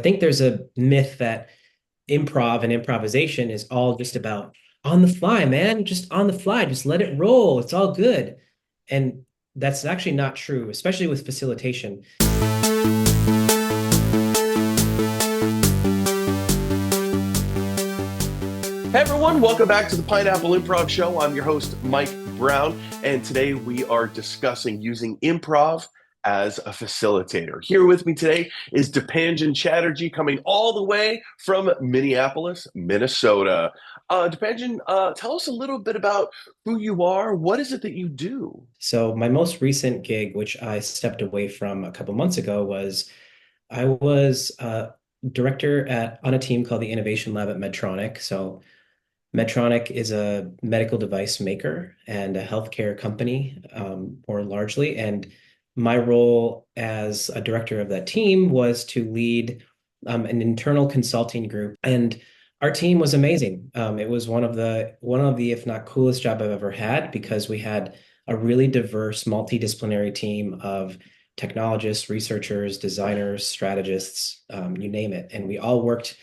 I think there's a myth that improv and improvisation is all just about on the fly, man, just on the fly, just let it roll. It's all good. And that's actually not true, especially with facilitation. Hey everyone, welcome back to the Pineapple Improv Show. I'm your host, Mike Brown, and today we are discussing using improv as a facilitator. Here with me today is Dipanjan Chatterjee, coming all the way from Minneapolis, Minnesota. Dipanjan, tell us a little bit about who you are. What is it that you do? So my most recent gig, which I stepped away from a couple months ago, was I was director on a team called the Innovation Lab at Medtronic. So Medtronic is a medical device maker and a healthcare company, more largely. And my role as a director of that team was to lead an internal consulting group. And our team was amazing. It was one of the, if not coolest job I've ever had because we had a really diverse, multidisciplinary team of technologists, researchers, designers, strategists, you name it. And we all worked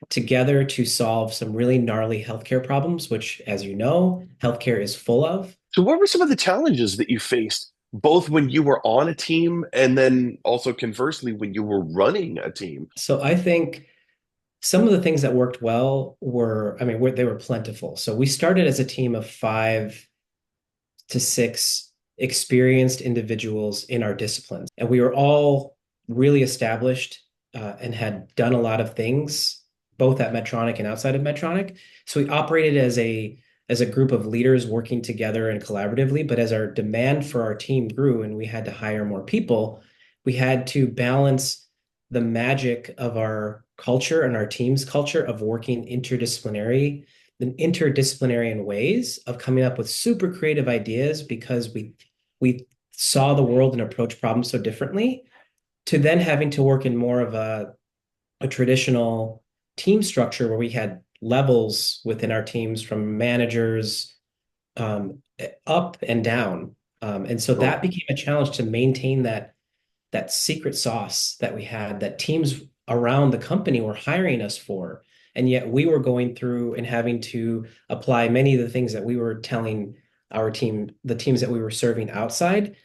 together to solve some really gnarly healthcare problems, which, as you know, healthcare is full of. So, what were some of the challenges that you faced, both when you were on a team and then also conversely when you were running a team? So I think some of the things that worked well were, I mean, they were plentiful. So we started as a team of 5 to 6 experienced individuals in our disciplines, and we were all really established and had done a lot of things, both at Medtronic and outside of Medtronic. So we operated as a group of leaders working together and collaboratively. But as our demand for our team grew and we had to hire more people, we had to balance the magic of our culture and our team's culture of working interdisciplinary in ways of coming up with super creative ideas because we saw the world and approached problems so differently, to then having to work in more of a traditional team structure where we had levels within our teams from managers up and down. And so that Oh. became a challenge to maintain that secret sauce that we had, that teams around the company were hiring us for. And yet we were going through and having to apply many of the things that we were telling our team, the teams that we were serving outside.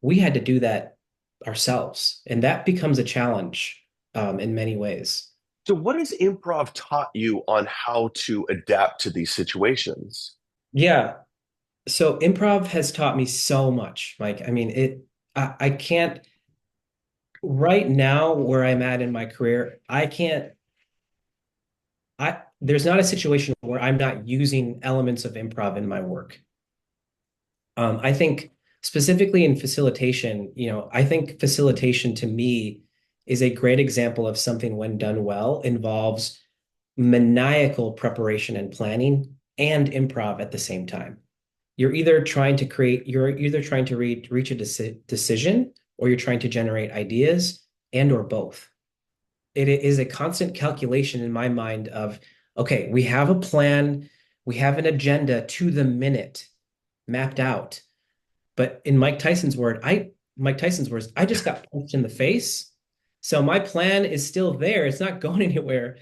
We had to do that ourselves. And that becomes a challenge in many ways. So, what has improv taught you on how to adapt to these situations? Yeah. So improv has taught me so much, Mike. I mean, I can't, right now where I'm at in my career, I can't, there's not a situation where I'm not using elements of improv in my work. I think specifically in facilitation, I think facilitation to me is a great example of something when done well involves maniacal preparation and planning and improv at the same time. You're either trying to reach a decision, or you're trying to generate ideas, and or both. It is a constant calculation in my mind of, okay, we have a plan, we have an agenda to the minute mapped out. But in Mike Tyson's words, I just got punched in the face. So my plan is still there. It's not going anywhere.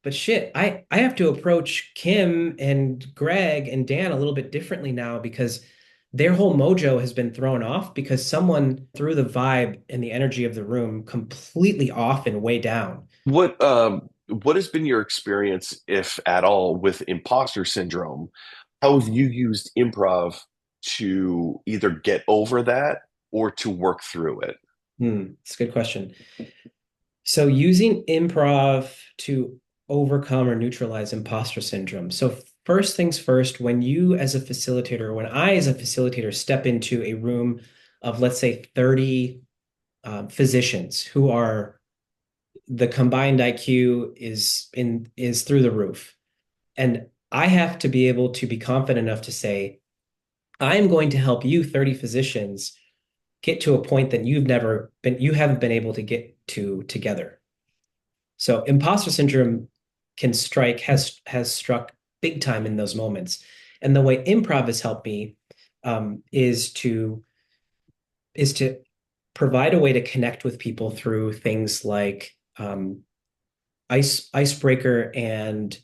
But shit, I have to approach Kim and Greg and Dan a little bit differently now because their whole mojo has been thrown off because someone threw the vibe and the energy of the room completely off and way down. What has been your experience, if at all, with imposter syndrome? How have you used improv to either get over that or to work through it? It's a good question. So using improv to overcome or neutralize imposter syndrome. So first things first, when I as a facilitator step into a room of, let's say, 30 physicians who are, the combined IQ is through the roof. And I have to be able to be confident enough to say, I'm going to help you 30 physicians get to a point that you haven't been able to get to together. So imposter syndrome has struck big time in those moments. And the way improv has helped me is to provide a way to connect with people through things like icebreaker and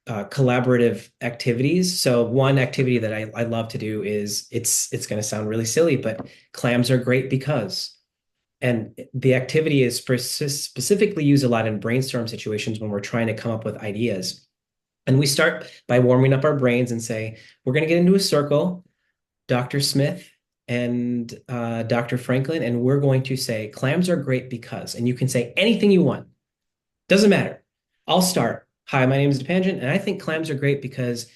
collaborative activities. So one activity that I love to do is it's going to sound really silly, but clams are great because. And the activity is specifically used a lot in brainstorm situations when we're trying to come up with ideas. And we start by warming up our brains and say, we're going to get into a circle, Dr. Smith and Dr. Franklin, and we're going to say, clams are great because, and you can say anything you want. Doesn't matter. I'll start. Hi, my name is Dipanjan, and I think clams are great because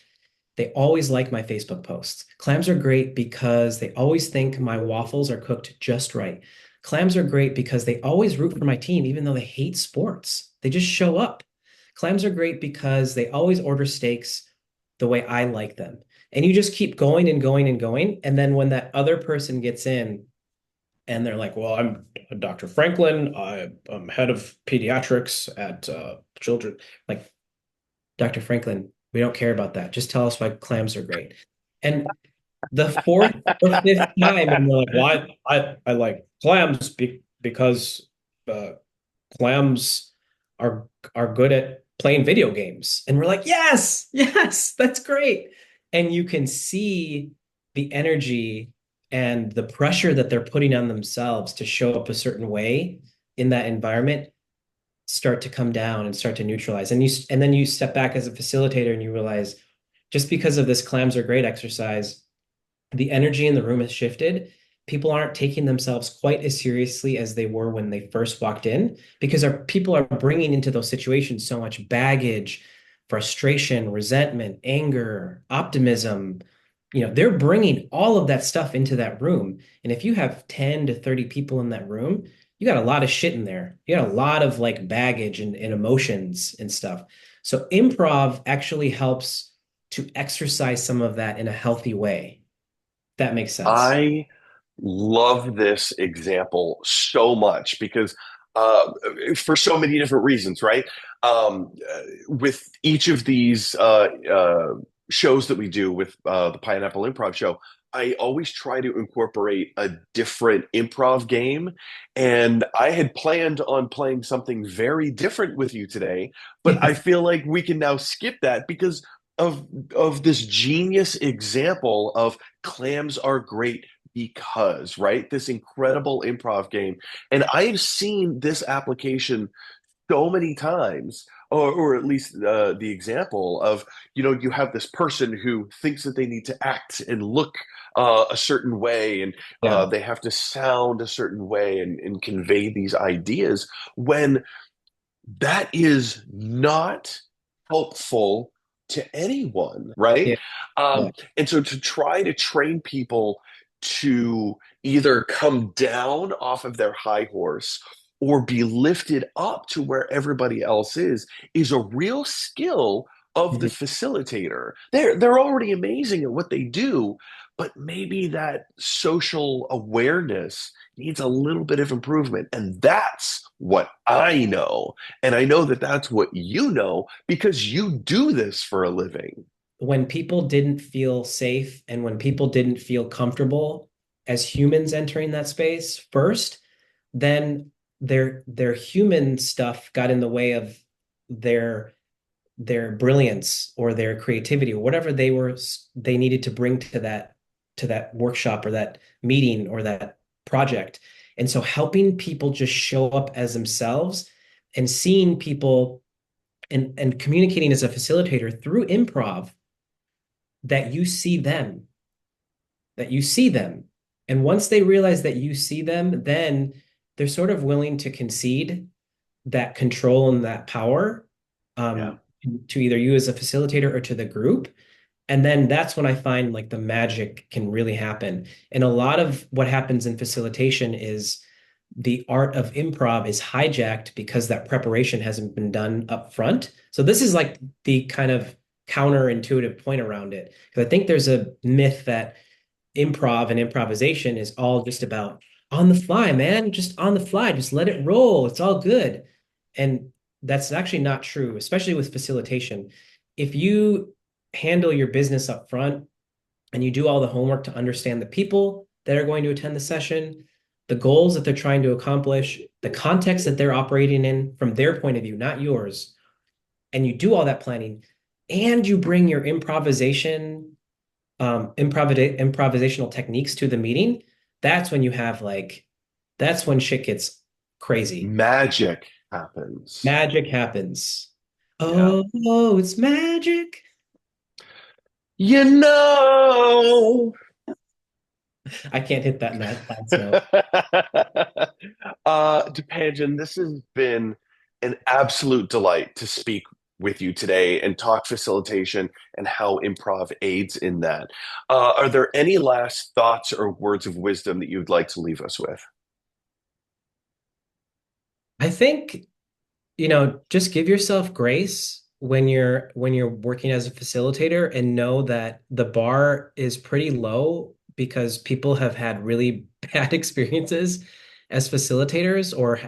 they always like my Facebook posts. Clams are great because they always think my waffles are cooked just right. Clams are great because they always root for my team, even though they hate sports. They just show up. Clams are great because they always order steaks the way I like them. And you just keep going and going and going. And then when that other person gets in and they're like, well, I'm Dr. Franklin. I'm head of pediatrics at Children. Like, Dr. Franklin, we don't care about that. Just tell us why clams are great. And the fourth or fifth time, and they're like, well, I like clams because uh, clams are are good at playing video games. And we're like, yes, yes, that's great. And you can see the energy and the pressure that they're putting on themselves to show up a certain way in that environment start to come down and start to neutralize. And then you step back as a facilitator and you realize just because of this clams are great exercise, the energy in the room has shifted. People aren't taking themselves quite as seriously as they were when they first walked in because our people are bringing into those situations so much baggage, frustration, resentment, anger, optimism. They're bringing all of that stuff into that room. And if you have 10 to 30 people in that room, you got a lot of shit in there. You got a lot of like baggage and emotions and stuff. So improv actually helps to exercise some of that in a healthy way. That makes sense. I love this example so much because for so many different reasons, right? With each of these shows that we do with the Pineapple Improv Show, I always try to incorporate a different improv game. And I had planned on playing something very different with you today, but I feel like we can now skip that because of this genius example of clams are great because, right? This incredible improv game. And I've seen this application so many times, or at least the example of, you have this person who thinks that they need to act and look a certain way, and Yeah. they have to sound a certain way and convey these ideas when that is not helpful to anyone, right? Yeah. Yeah. And so to try to train people to either come down off of their high horse or be lifted up to where everybody else is a real skill of the Mhm. facilitator. They're already amazing at what they do, but maybe that social awareness needs a little bit of improvement. And that's what I know. And I know that that's what you know because you do this for a living. When people didn't feel safe and when people didn't feel comfortable as humans entering that space first, then their human stuff got in the way of their their brilliance or their creativity or whatever they needed to bring to that workshop or that meeting or that project. And so helping people just show up as themselves and seeing people and communicating as a facilitator through improv that you see them, that you see them. And once they realize that you see them, then they're sort of willing to concede that control and that power Yeah. um, to either you as a facilitator or to the group. And then that's when I find like the magic can really happen. And a lot of what happens in facilitation is the art of improv is hijacked because that preparation hasn't been done up front. So this is like the kind of counterintuitive point around it. Because I think there's a myth that improv and improvisation is all just about on the fly, man, just on the fly, just let it roll. It's all good. And that's actually not true, especially with facilitation. If you handle your business up front and you do all the homework to understand the people that are going to attend the session, the goals that they're trying to accomplish, the context that they're operating in from their point of view, not yours, and you do all that planning and you bring your improvisational techniques to the meeting, that's when you have like, that's when shit gets crazy. Magic happens. Magic happens. Yeah. Oh, it's magic. You know. I can't hit that last note. Dipanjan, this has been an absolute delight to speak with you today and talk facilitation and how improv aids in that. Are there any last thoughts or words of wisdom that you'd like to leave us with? I think, just give yourself grace when you're working as a facilitator and know that the bar is pretty low because people have had really bad experiences as facilitators or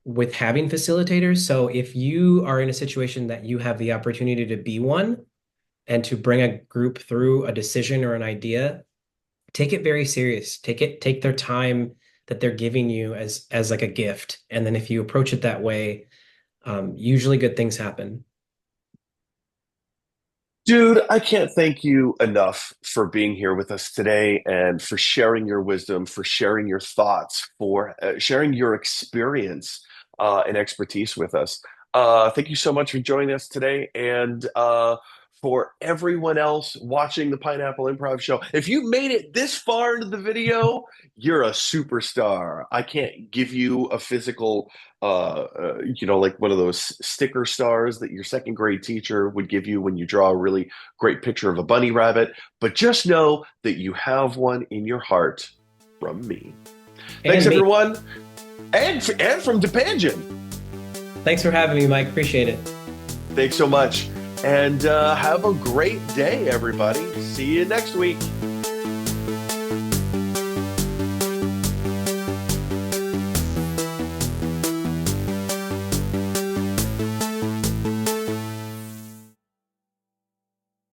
with having facilitators. So if you are in a situation that you have the opportunity to be one and to bring a group through a decision or an idea, take it very serious. Take their time that they're giving you as like a gift. And then if you approach it that way, usually good things happen. Dude, I can't thank you enough for being here with us today and for sharing your wisdom, for sharing your thoughts, for sharing your experience and expertise with us. Thank you so much for joining us today. And for everyone else watching the Pineapple Improv Show, if you made it this far into the video, you're a superstar. I can't give you a physical like one of those sticker stars that your second grade teacher would give you when you draw a really great picture of a bunny rabbit. But just know that you have one in your heart from me. Thanks, And me. everyone. And from Dipanjan. Thanks for having me, Mike. Appreciate it. Thanks so much. And have a great day, everybody. See you next week.